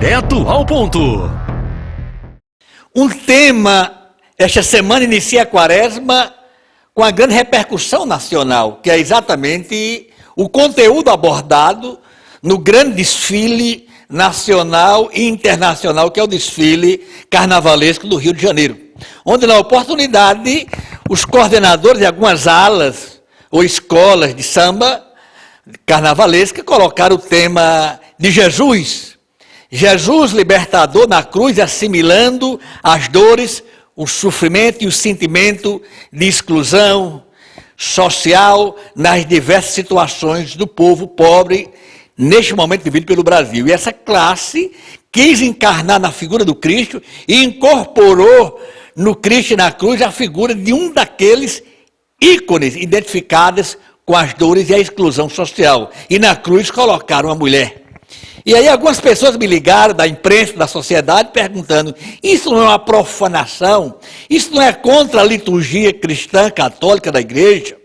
Direto ao ponto. Um tema, esta semana inicia a Quaresma com a grande repercussão nacional, que é exatamente o conteúdo abordado no grande desfile nacional e internacional, que é o desfile carnavalesco do Rio de Janeiro, onde na oportunidade os coordenadores de algumas alas ou escolas de samba carnavalesca colocaram o tema de Jesus libertador na cruz, assimilando as dores, o sofrimento e o sentimento de exclusão social nas diversas situações do povo pobre neste momento vivido pelo Brasil. E essa classe quis encarnar na figura do Cristo e incorporou no Cristo e na cruz a figura de um daqueles ícones identificados com as dores e a exclusão social. E na cruz colocaram a mulher. E aí algumas pessoas me ligaram da imprensa, da sociedade, perguntando, isso não é uma profanação? Isso não é contra a liturgia cristã católica da igreja?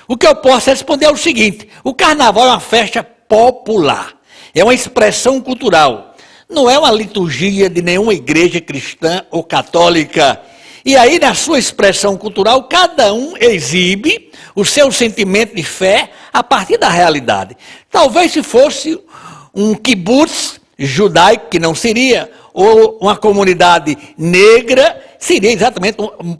O que eu posso responder é o seguinte, o carnaval é uma festa popular, é uma expressão cultural, não é uma liturgia de nenhuma igreja cristã ou católica. E aí, na sua expressão cultural, cada um exibe o seu sentimento de fé a partir da realidade. Talvez se fosse um kibbutz judaico, que não seria, ou uma comunidade negra, seria exatamente,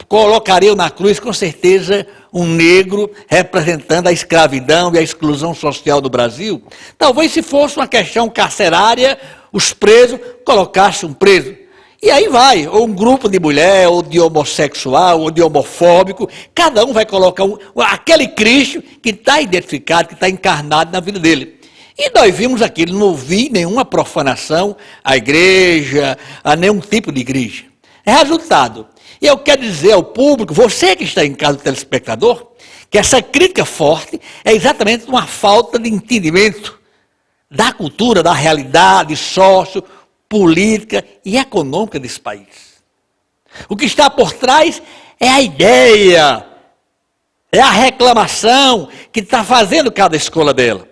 colocaria na cruz com certeza um negro representando a escravidão e a exclusão social do Brasil. Talvez se fosse uma questão carcerária, os presos colocassem um preso. E aí vai, ou um grupo de mulher, ou de homossexual, ou de homofóbico, cada um vai colocar aquele Cristo que está identificado, que está encarnado na vida dele. E nós vimos aquilo, não vi nenhuma profanação à igreja, a nenhum tipo de igreja. É resultado. E eu quero dizer ao público, você que está em casa, telespectador, que essa crítica forte é exatamente uma falta de entendimento da cultura, da realidade política e econômica desse país. O que está por trás é a ideia, é a reclamação que está fazendo cada escola dela.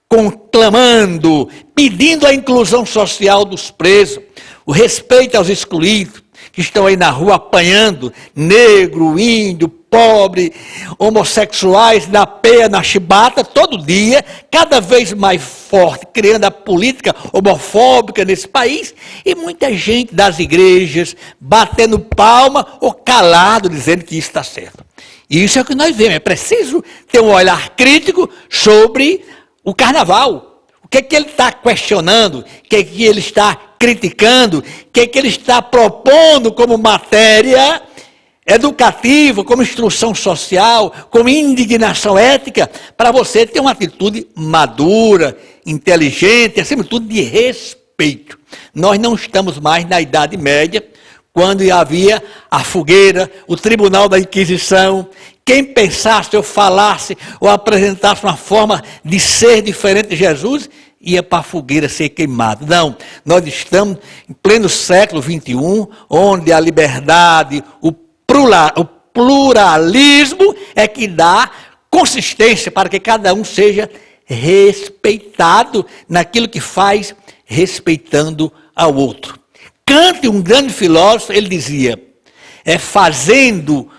Conclamando, pedindo a inclusão social dos presos, o respeito aos excluídos, que estão aí na rua apanhando, negro, índio, pobre, homossexuais, na peia, na chibata, todo dia, cada vez mais forte, criando a política homofóbica nesse país, e muita gente das igrejas batendo palma ou calado, dizendo que isso está certo. E isso é o que nós vemos, é preciso ter um olhar crítico sobre o carnaval. O que é que ele está questionando, o que é que ele está criticando, o que é que ele está propondo como matéria educativa, como instrução social, como indignação ética, para você ter uma atitude madura, inteligente, acima de tudo de respeito. Nós não estamos mais na Idade Média, quando havia a fogueira, o tribunal da Inquisição. Quem pensasse ou falasse ou apresentasse uma forma de ser diferente de Jesus, ia para a fogueira ser queimado. Não, nós estamos em pleno século XXI, onde a liberdade, o pluralismo é que dá consistência para que cada um seja respeitado naquilo que faz, respeitando ao outro. Kant, um grande filósofo, ele dizia, é fazendo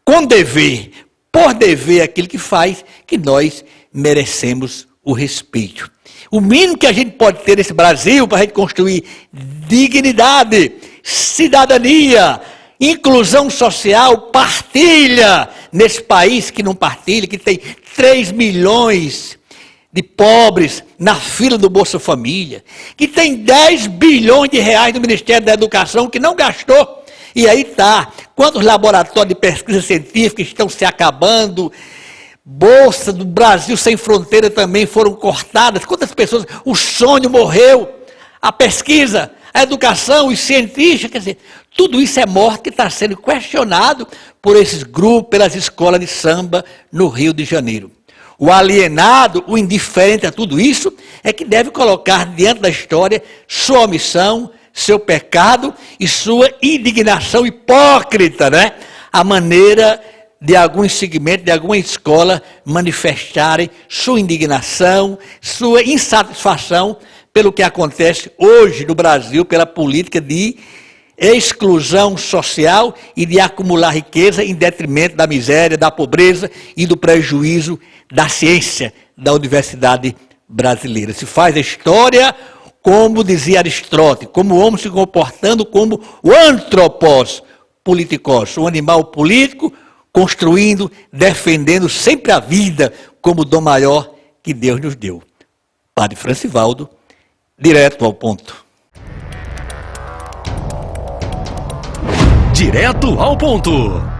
com dever, por dever aquilo que faz, que nós merecemos o respeito. O mínimo que a gente pode ter nesse Brasil para a gente construir dignidade, cidadania, inclusão social, partilha nesse país que não partilha, que tem 3 milhões de pobres na fila do Bolsa Família, que tem 10 bilhões de reais do Ministério da Educação que não gastou. E aí está, quantos laboratórios de pesquisa científica estão se acabando, bolsa do Brasil Sem Fronteira também foram cortadas, quantas pessoas, o sonho morreu, a pesquisa, a educação, os cientistas, quer dizer, tudo isso é morte que está sendo questionado por esses grupos, pelas escolas de samba no Rio de Janeiro. O alienado, o indiferente a tudo isso, é que deve colocar diante da história sua omissão, seu pecado e sua indignação hipócrita, né? A maneira de alguns segmentos, de alguma escola manifestarem sua indignação, sua insatisfação pelo que acontece hoje no Brasil, pela política de exclusão social e de acumular riqueza em detrimento da miséria, da pobreza e do prejuízo da ciência da universidade brasileira. Se faz a história, como dizia Aristóteles, como o homem se comportando como o antropos politikos, o animal político, construindo, defendendo sempre a vida como o dom maior que Deus nos deu. Padre Francivaldo, direto ao ponto. Direto ao ponto.